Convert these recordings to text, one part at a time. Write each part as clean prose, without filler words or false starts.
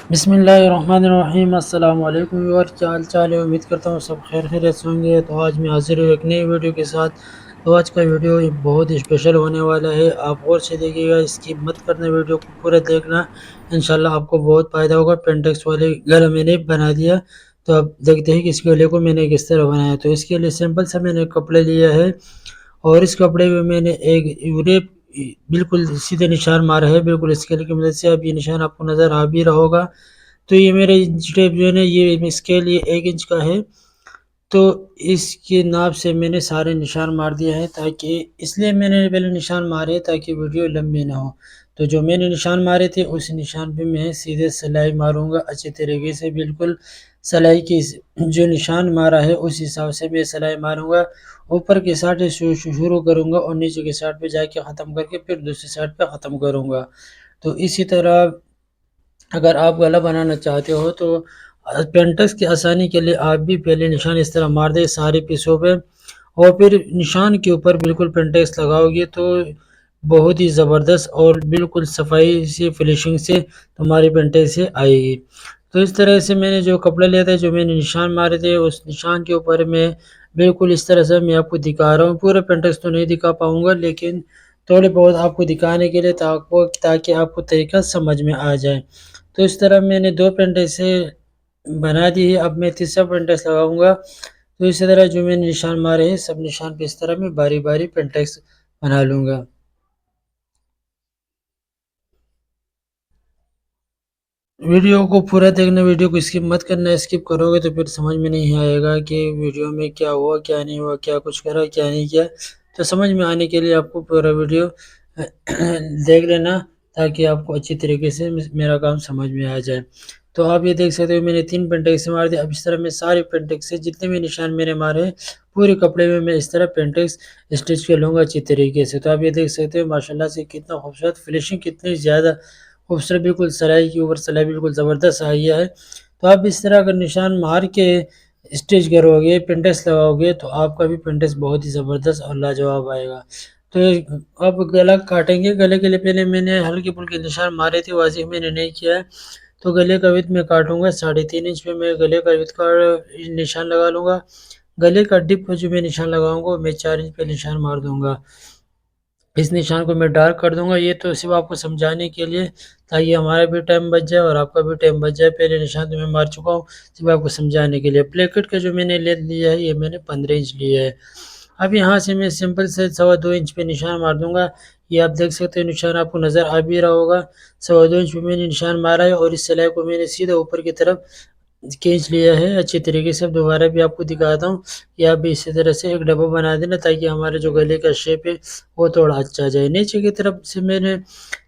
बिस्मिल्लाहिर्रहमानिर्रहीम। अस्सलाम वालेकुम व्यूअर, क्या हाल चाल है। उम्मीद करता हूँ सब खैर खैरियत से होंगे। तो आज मैं हाजिर हूँ एक नई वीडियो के साथ। तो आज का वीडियो बहुत ही स्पेशल होने वाला है। आप और से देखिएगा, स्किप मत करना, वीडियो को पूरा देखना। इंशाल्लाह आपको बहुत फ़ायदा होगा। पेंटेक्स वाले गला मैंने बना दिया। तो अब देखते हैं कि इस गले को मैंने किस तरह बनाया। तो इसके लिए सिंपल सा मैंने कपड़े लिया है और इस कपड़े में मैंने एक यूरेप बिल्कुल सीधे निशान मारा है, बिल्कुल स्केल की मदद से। अब ये निशान आपको नज़र आ भी रहा होगा। तो ये मेरे इंच टेप जो है ना, ये स्केल ये 1 इंच का है। तो इसके नाप से मैंने सारे निशान मार दिया है, ताकि इसलिए मैंने पहले निशान मारे ताकि वीडियो लंबी ना हो। तो जो मैंने निशान मारे थे उस निशान पे मैं सीधे सिलाई मारूंगा अच्छे तरीके से। बिल्कुल सिलाई की जो निशान मारा है उस हिसाब से मैं सिलाई मारूंगा। ऊपर की साइड से शुरू करूंगा और नीचे की साइड पे जाके ख़त्म करके फिर दूसरी साइड पे ख़त्म करूंगा। तो इसी तरह अगर आप गला बनाना चाहते हो तो पेंटेक्स की आसानी के लिए आप भी पहले निशान इस तरह मार दें सारे पीसों पे, और फिर निशान के ऊपर बिल्कुल पेंटेक्स लगाओगे तो बहुत ही ज़बरदस्त और बिल्कुल सफाई से फिनिशिंग से तुम्हारी पेंटेक्स से आएगी। तो इस तरह से मैंने जो कपड़ा लिया था, जो मैंने निशान मारे थे, उस निशान के ऊपर मैं बिल्कुल इस तरह से मैं आपको दिखा रहा हूँ। पूरा पेंटेक्स तो नहीं दिखा पाऊंगा, लेकिन थोड़े बहुत आपको दिखाने के लिए, ताकि आपको तरीका समझ में आ जाए। तो इस तरह मैंने 2 पेंटेक्सें बना दी है। अब मैं तीसरा पेंटेक्स लगाऊंगा। तो इसी तरह जो मैंने निशान मारे हैं सब निशान पे इस तरह मैं बारी बारी पेंटेक्स बना लूंगा। वीडियो को पूरा देखना, वीडियो को स्किप मत करना। स्किप करोगे तो फिर समझ में नहीं आएगा कि वीडियो में क्या हुआ क्या नहीं हुआ, क्या कुछ करा क्या नहीं किया। तो समझ में आने के लिए आपको पूरा वीडियो देख लेना, ताकि आपको अच्छी तरीके से मेरा काम समझ में आ जाए। तो आप ये देख सकते हो मैंने 3 पेंटेक्स मार दिए। अब इस तरह मैं सारे पेंटेक्स से जितने भी निशान मेरे मारे हैं पूरे कपड़े में मैं इस तरह पेंटेक्स स्टिच कर लूँगा अच्छी तरीके से। तो आप ये देख सकते हो माशाल्लाह से कितना खूबसूरत फिनिशिंग, कितनी ज़्यादा खूबसूरत, बिल्कुल सिलाई के ऊपर सिलाई बिल्कुल ज़बरदस्त आई है। तो आप इस तरह अगर निशान मार के स्टिच करोगे, पेंटेक्स लगाओगे, तो आपका भी पेंटेक्स बहुत ही ज़बरदस्त और लाजवाब आएगा। तो अब गला काटेंगे। गले के लिए पहले मैंने हल्के-फुल्के निशान मारे थे, वाज़िह मैंने नहीं किया है। तो गले का विड्थ मैं काटूँगा 3.5 इंच पे, मैं गले का विड्थ का निशान लगा लूँगा। गले का डिप पे जो मैं निशान लगाऊँगा मैं 4 इंच पे निशान मार दूँगा। इस निशान को मैं डार्क कर दूँगा। ये तो सिर्फ़ आपको समझाने के लिए, ताकि हमारा भी टाइम बच जाए और आपका भी टाइम बच जाए। पहले निशान तो मैं मार चुका हूँ, सिर्फ़ आपको समझाने के लिए। प्लेकेट का जो मैंने लेंथ लिया है, ये मैंने 15 इंच लिया है। अब यहाँ से मैं सिंपल से सवा 2 इंच पे निशान मार दूँगा। ये आप देख सकते हो निशान आपको नज़र आ भी रहा होगा। सवा 2 इंच पे मैंने निशान मारा है और इस सिलाई को मैंने सीधा ऊपर की तरफ खींच लिया है अच्छी तरीके से। अब दोबारा भी आपको दिखाता हूँ कि आप भी इसी तरह से एक डब्बा बना देना, ताकि हमारे जो गले का शेप है वो थोड़ा अच्छा आ जाए। नीचे की तरफ से मैंने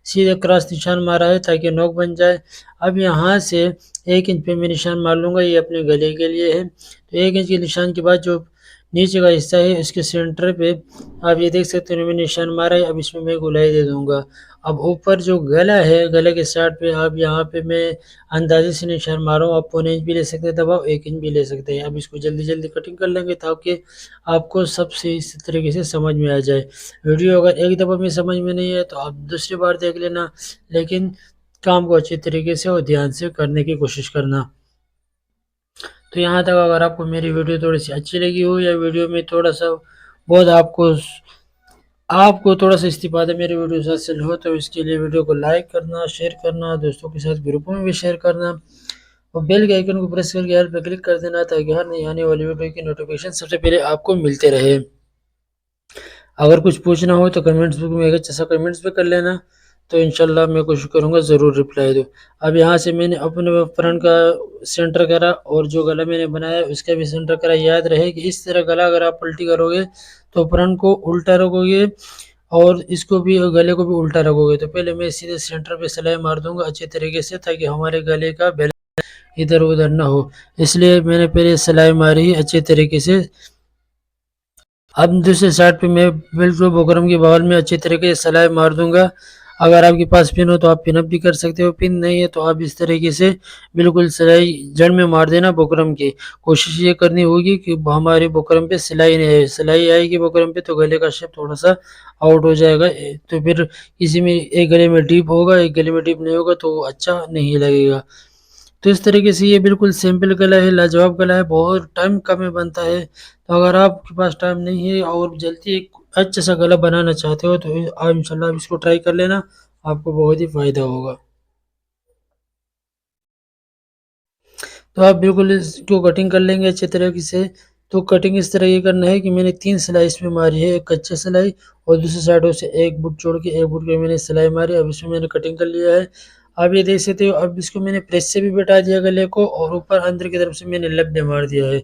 सीधे क्रॉस निशान मारा है ताकि नोक बन जाए। अब यहाँ से 1 इंच पे मैं निशान मार लूँगा, ये अपने गले के लिए है। तो 1 इंच के निशान के बाद जो नीचे का हिस्सा है इसके सेंटर पे आप ये देख सकते हो मैंने निशान मारा है। अब इसमें मैं गोलाई दे दूँगा। अब ऊपर जो गला है, गले के साइड पे आप यहाँ पे मैं अंदाज़े से निशान मारो। आप पौने इंच भी ले सकते हैं दबाव, 1 इंच भी ले सकते हैं। अब इसको जल्दी-जल्दी कटिंग कर लेंगे, ताकि आपको सब सही इस तरीके से समझ में आ जाए। वीडियो अगर एक दफ़ा में समझ में नहीं आए तो आप दूसरी बार देख लेना, लेकिन काम को अच्छे तरीके से और ध्यान से करने की कोशिश करना। तो यहाँ तक अगर आपको मेरी वीडियो थोड़ी-सी अच्छी लगी हो, या वीडियो में थोड़ा-सा बहुत आपको थोड़ा-सा इस्तीफ़ादा मेरी वीडियो से हासिल हो, तो इसके लिए वीडियो को लाइक करना, शेयर करना, दोस्तों के साथ ग्रुपों में भी शेयर करना, और बेल के आइकन को प्रेस करके ऑल पे क्लिक कर देना, ताकि हर नई आने वाली वीडियो की नोटिफिकेशन सबसे पहले आपको मिलते रहे। अगर कुछ पूछना हो तो कमेंट्स में एक अच्छा सा कमेंट्स भी कर लेना, तो इंशाल्लाह मैं कोशिश करूँगा ज़रूर रिप्लाई दूँ। अब यहाँ से मैंने अपने फ्रंट का सेंटर करा और जो गला मैंने बनाया उसका भी सेंटर करा। याद रहे कि इस तरह गला अगर आप पलटी करोगे तो फ्रंट को उल्टा रखोगे और इसको भी, गले को भी उल्टा रखोगे। तो पहले मैं सीधे सेंटर पे सिलाई मार दूँगा अच्छे तरीके से, ताकि हमारे गले का बैलेंस इधर-उधर ना हो। इसलिए मैंने पहले सिलाई मारी अच्छे तरीके से। अब दूसरे साइड पे मैं बिल्कुल बुकरम के बगल में अच्छी तरीके से सिलाई मार दूँगा। अगर आपके पास पिन हो तो आप पिन अप भी कर सकते हो, पिन नहीं है तो आप इस तरीके से बिल्कुल सिलाई जड़ में मार देना बुकरम की। कोशिश ये करनी होगी कि हमारे बुकरम पे सिलाई नहीं आए। सिलाई आएगी बुकरम पे तो गले का शेप थोड़ा-सा आउट हो जाएगा। तो फिर किसी में एक गले में डीप होगा, एक गले में डीप नहीं होगा तो वो अच्छा नहीं लगेगा। तो इस तरीके से ये बिल्कुल सिंपल गला है, लाजवाब गला है, बहुत टाइम कम में बनता है। तो अगर आपके पास टाइम नहीं है और जल्दी एक अच्छा सा गला बनाना चाहते हो तो आप इंशाल्लाह आप इसको ट्राई कर लेना, आपको बहुत ही फ़ायदा होगा। तो आप बिल्कुल इसको कटिंग कर लेंगे अच्छे तरीके से। तो कटिंग इस तरह की करना है कि मैंने 3 सिलाई इसमें मारी है, एक कच्ची सिलाई और दूसरी साइडों से 1 बुट छोड़ के 1 बुट के मैंने सिलाई मारी। अब इसमें मैंने कटिंग कर लिया है। आप ये देख सकते हो, अब इसको मैंने प्रेस से भी बैठा दिया गले को और ऊपर अंदर की तरफ से मैंने लब दे मार दिया है।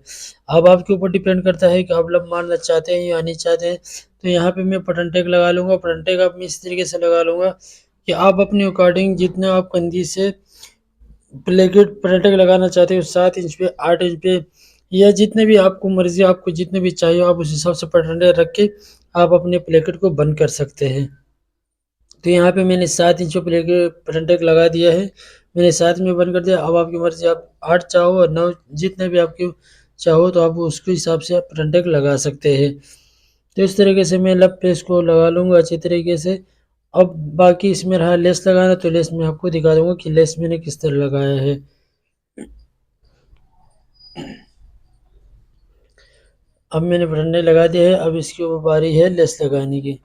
अब आपके ऊपर डिपेंड करता है कि आप लब मारना चाहते हैं या नहीं चाहते हैं। तो यहाँ पे मैं बटन टेक लगा लूँगा, बटन टेक आप मैं इस तरीके से लगा लूँगा कि आप अपने अकॉर्डिंग जितना आप कंधी से प्लेकेट पर्यटक लगाना चाहते हो 7 इंच पे, 8 इंच पे या जितने भी आपको मर्ज़ी, आपको जितने भी चाहिए आप उस हिसाब से पर्यटक रख के आप अपने प्लेकेट को बंद कर सकते हैं। तो यहाँ पे मैंने 7 इंच पे प्लेकेट पर्यटक लगा दिया है। मैंने 7 में बंद कर दिया। अब आपकी मर्ज़ी, आप 8 चाहो और 9 जितने भी आपके चाहो तो आप उसके हिसाब से आप पर्यटक लगा सकते हैं। तो इस तरीके से मैं लब पे इसको लगा लूँगा अच्छी तरीके से। अब बाकी इसमें रहा लेस लगाना, तो लेस मैं आपको दिखा दूँगा कि लेस मैंने किस तरह लगाया है। अब मैंने बटन लगा दिया है, अब इसके ऊपर बारी है लेस लगाने की।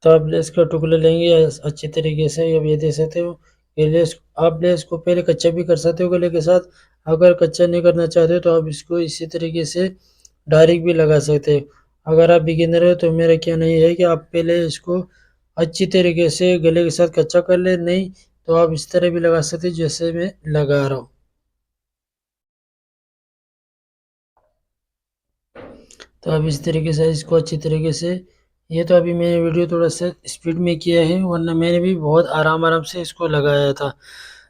तो आप लेस का टुकड़ा लेंगे अच्छी तरीके से, अब ये देख सकते हो ये लेस। आप लेस को पहले कच्चा भी कर सकते हो गले के साथ। अगर कच्चा नहीं करना चाहते हो तो आप इसको इसी तरीके से डायरेक्ट भी लगा सकते हो। अगर आप बिगिनर हो तो मेरा कहना ये है कि आप पहले इसको अच्छी तरीके से गले के साथ कच्चा कर ले, नहीं तो आप इस तरह भी लगा सकते हो जैसे मैं लगा रहा हूँ। तो अब इस तरीके से इसको अच्छी तरीके से, ये तो अभी मैंने वीडियो थोड़ा सा स्पीड में किया है, वरना मैंने भी बहुत आराम आराम से इसको लगाया था।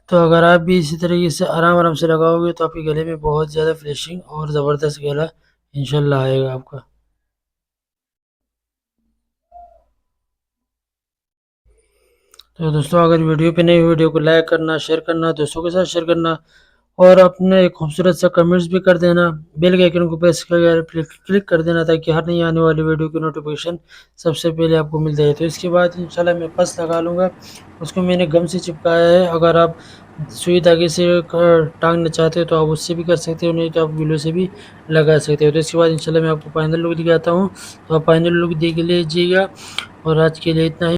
तो अगर आप भी इसी तरीके से आराम आराम से लगाओगे तो आपके गले में बहुत ज़्यादा फिनिशिंग और ज़बरदस्त गला इंशाल्लाह आएगा आपका। तो दोस्तों, अगर वीडियो पे नई वीडियो को लाइक करना, शेयर करना, दोस्तों के साथ शेयर करना और अपने एक खूबसूरत सा कमेंट्स भी कर देना। बेल के आइकन को प्रेस कर क्लिक कर देना ताकि हर नई आने वाली वीडियो की नोटिफिकेशन सबसे पहले आपको मिल जाए। तो इसके बाद इंशाल्लाह मैं पर्स लगा लूँगा। उसको मैंने गम से चिपकाया है। अगर आप सुई धागे से टांगना चाहते हो तो आप उससे भी कर सकते हो, नहीं तो आप ग्लू से भी लगा सकते हो। तो इसके बाद इंशाल्लाह मैं आपको फाइनल लुक दिखाता हूँ। तो आप फाइनल लुक देख लीजिएगा और आज के लिए इतना ही।